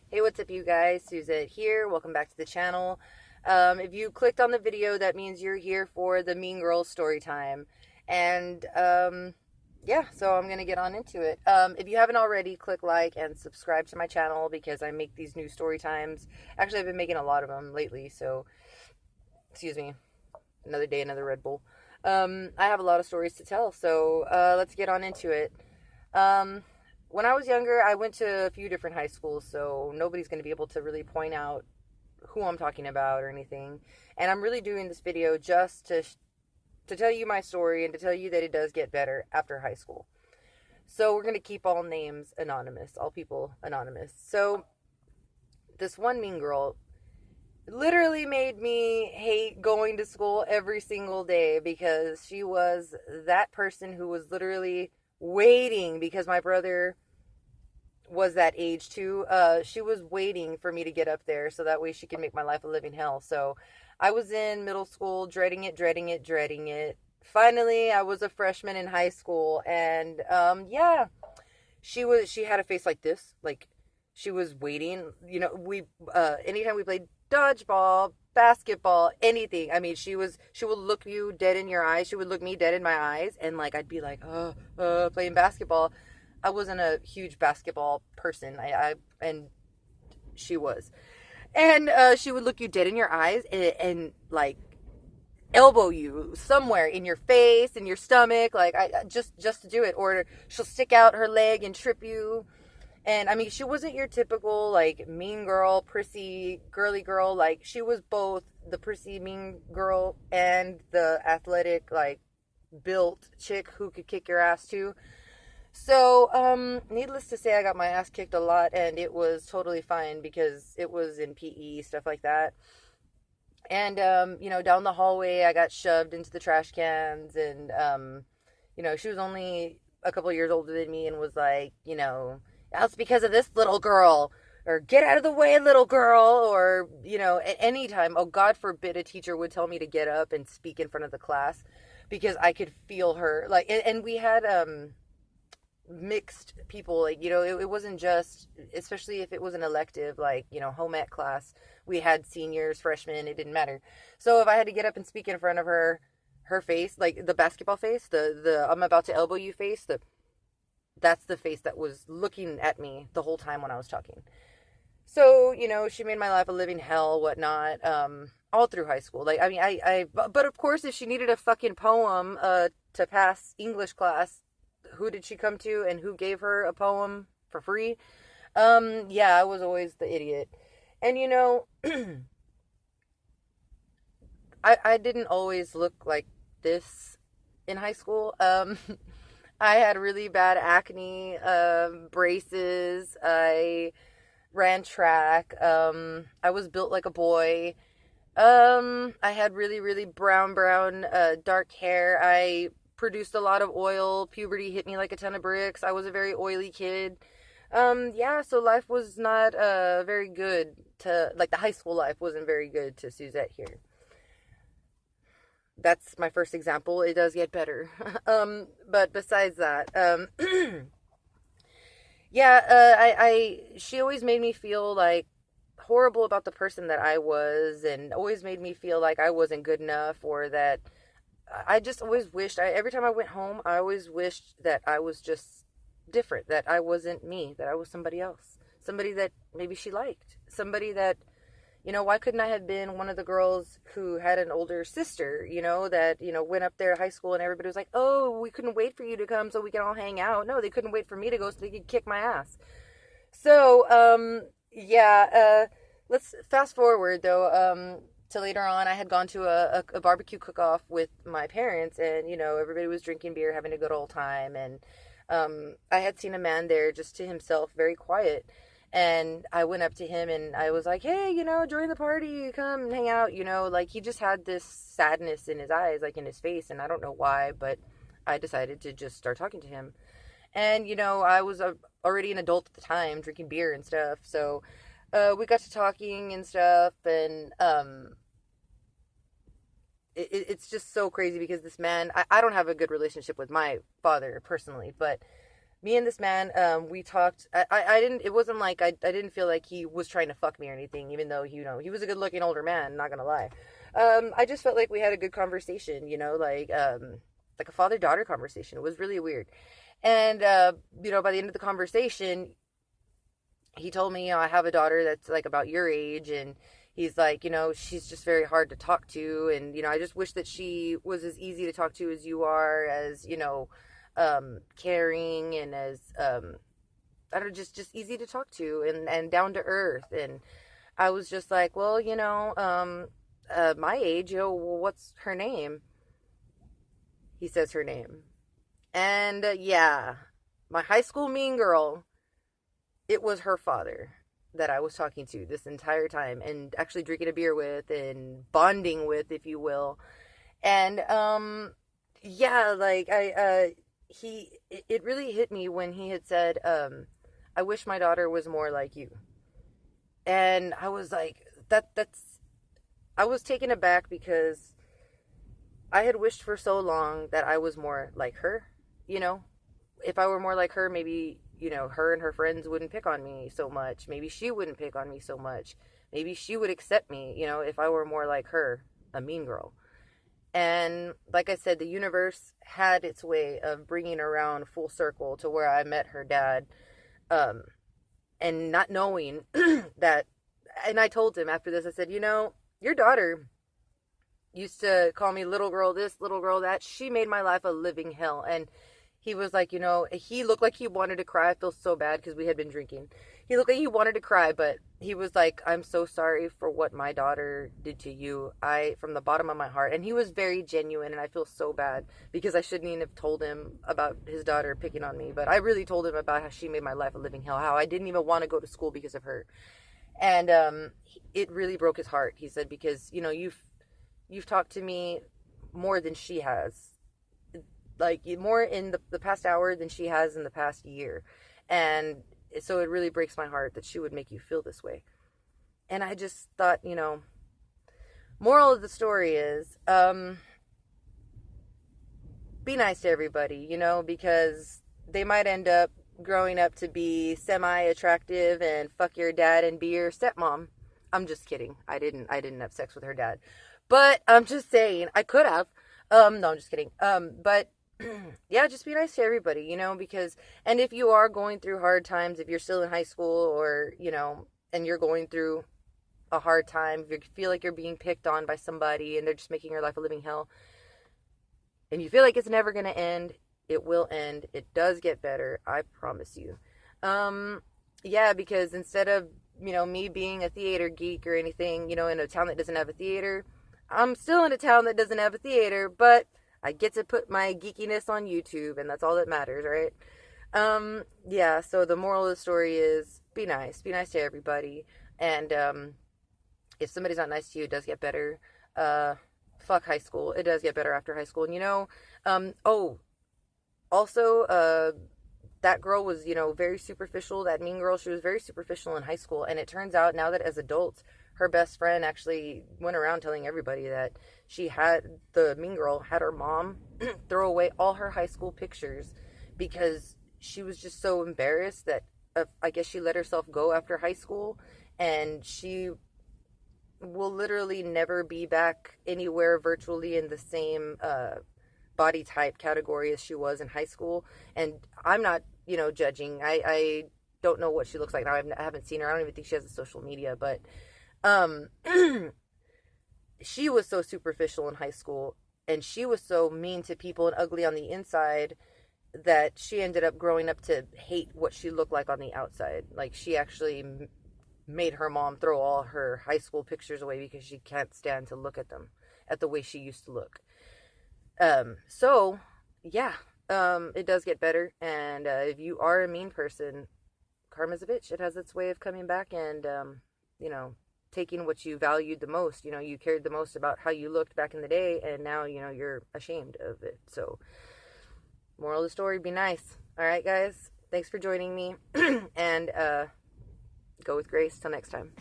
Hey, what's up, you guys? Suzette here. Welcome back to the channel. If you clicked on the video, that means you're here for the Mean Girls story time. And yeah, so I'm going to get on into it. If you haven't already, click like and subscribe to my channel because I make these new story times. Actually, I've been making a lot of them lately, so excuse me. Another day, another Red Bull. I have a lot of stories to tell, so let's get on into it. Um, when I was younger, I went to a few different high schools, so nobody's going to be able to really point out who I'm talking about or anything. And I'm really doing this video just to tell you my story and to tell you that it does get better after high school. So we're going to keep all names anonymous, all people anonymous. So this one mean girl literally made me hate going to school every single day because she was that person who was literally waiting because my brother was that age too. She was waiting for me to get up there so that way she could make my life a living hell. So I was in middle school, dreading it, dreading it, dreading it. Finally, I was a freshman in high school, and yeah, she had a face like this, like she was waiting. You know, we anytime we played dodgeball, basketball, anything. I mean, she would look you dead in your eyes. She would look me dead in my eyes, and like I'd be like, playing basketball. I wasn't a huge basketball person. I and she was, and she would look you dead in your eyes and like elbow you somewhere in your face, in your stomach, like I just to do it, or she'll stick out her leg and trip you. And I mean, she wasn't your typical like mean girl, prissy, girly girl. Like she was both the prissy, mean girl and the athletic, like built chick who could kick your ass too. So, needless to say, I got my ass kicked a lot, and it was totally fine because it was in PE, stuff like that. And, down the hallway, I got shoved into the trash cans, and, she was only a couple years older than me and was like, that's because of this little girl, or get out of the way, little girl, or, at any time, oh, God forbid a teacher would tell me to get up and speak in front of the class because I could feel her, like, and we had, mixed people, like it wasn't just, especially if it was an elective, like home ec class, we had seniors, freshmen, it didn't matter. So if I had to get up and speak in front of her face, like the basketball face, the I'm about to elbow you face, that's the face that was looking at me the whole time when I was talking. So she made my life a living hell, whatnot, all through high school. Like, I mean, but of course, if she needed a fucking poem to pass English class, who did she come to and who gave her a poem for free? Yeah, I was always the idiot. And I didn't always look like this in high school. I had really bad acne, braces. I ran track. I was built like a boy. I had really, really brown, dark hair. I produced a lot of oil. Puberty hit me like a ton of bricks. I was a very oily kid. Yeah, so life was not very good to, like, the high school life wasn't very good to Suzette here. That's my first example. It does get better. But besides that, yeah, she always made me feel like horrible about the person that I was, and always made me feel like I wasn't good enough, or that I just always wished, every time I went home, I always wished that I was just different, that I wasn't me, that I was somebody else, somebody that maybe she liked, somebody that, why couldn't I have been one of the girls who had an older sister, that, went up there to high school and everybody was like, oh, we couldn't wait for you to come so we can all hang out. No, they couldn't wait for me to go so they could kick my ass. So, yeah, let's fast forward though, to later on. I had gone to a barbecue cook-off with my parents, and everybody was drinking beer, having a good old time, and I had seen a man there just to himself, very quiet, and I went up to him and I was like, hey, join the party, come and hang out, like he just had this sadness in his eyes, like in his face, and I don't know why, but I decided to just start talking to him. And I was already an adult at the time, drinking beer and stuff, so we got to talking and stuff, and it's just so crazy because this man, I don't have a good relationship with my father personally, but me and this man, we talked. I didn't. It wasn't like I didn't feel like he was trying to fuck me or anything. Even though he was a good looking older man. Not gonna lie. I just felt like we had a good conversation. Like a father daughter conversation. It was really weird. And by the end of the conversation, he told me, I have a daughter that's like about your age, and he's like, she's just very hard to talk to, and I just wish that she was as easy to talk to as you are, as caring, and as I don't know, just easy to talk to, and down to earth. And I was just like, well, my age, well, what's her name? He says her name. And yeah, my high school mean girl, it was her father that I was talking to this entire time, and actually drinking a beer with and bonding with, if you will. And yeah, like it really hit me when he had said, I wish my daughter was more like you. And I was like, I was taken aback, because I had wished for so long that I was more like her. If I were more like her, maybe, her and her friends wouldn't pick on me so much. Maybe she wouldn't pick on me so much. Maybe she would accept me, if I were more like her, a mean girl. And like I said, the universe had its way of bringing around full circle to where I met her dad. And not knowing that, and I told him after this, I said, your daughter used to call me little girl this, little girl that. She made my life a living hell. And he was like, he looked like he wanted to cry. I feel so bad, because we had been drinking. He looked like he wanted to cry, but he was like, I'm so sorry for what my daughter did to you. From the bottom of my heart. And he was very genuine, and I feel so bad, because I shouldn't even have told him about his daughter picking on me. But I really told him about how she made my life a living hell, how I didn't even want to go to school because of her. And it really broke his heart. He said, because, you've talked to me more than she has. Like, more in the past hour than she has in the past year. And so it really breaks my heart that she would make you feel this way. And I just thought, moral of the story is, be nice to everybody, because they might end up growing up to be semi-attractive and fuck your dad and be your stepmom. I'm just kidding. I didn't have sex with her dad. But I'm just saying, I could have. No, I'm just kidding. But yeah, just be nice to everybody, because, and if you are going through hard times, if you're still in high school, or, and you're going through a hard time, if you feel like you're being picked on by somebody and they're just making your life a living hell, and you feel like it's never going to end, it will end. It does get better. I promise you. Yeah, because instead of, me being a theater geek or anything, in a town that doesn't have a theater, I'm still in a town that doesn't have a theater, but I get to put my geekiness on YouTube, and that's all that matters, right? Yeah, so the moral of the story is, be nice to everybody. And if somebody's not nice to you, it does get better. Fuck high school. It does get better after high school. And also, that girl was, very superficial. That mean girl, she was very superficial in high school. And it turns out now that as adults, her best friend actually went around telling everybody that the mean girl had her mom throw away all her high school pictures, because she was just so embarrassed that I guess she let herself go after high school, and she will literally never be back anywhere virtually in the same body type category as she was in high school. And I'm not, judging. I don't know what she looks like now. I haven't seen her. I don't even think she has a social media, but she was so superficial in high school, and she was so mean to people and ugly on the inside, that she ended up growing up to hate what she looked like on the outside. Like, she actually made her mom throw all her high school pictures away, because she can't stand to look at them, at the way she used to look. So yeah, it does get better. And if you are a mean person, karma's a bitch. It has its way of coming back, and taking what you valued the most. You cared the most about how you looked back in the day, and now, you're ashamed of it. So, moral of the story, be nice. All right, guys. Thanks for joining me. And go with grace. Till next time.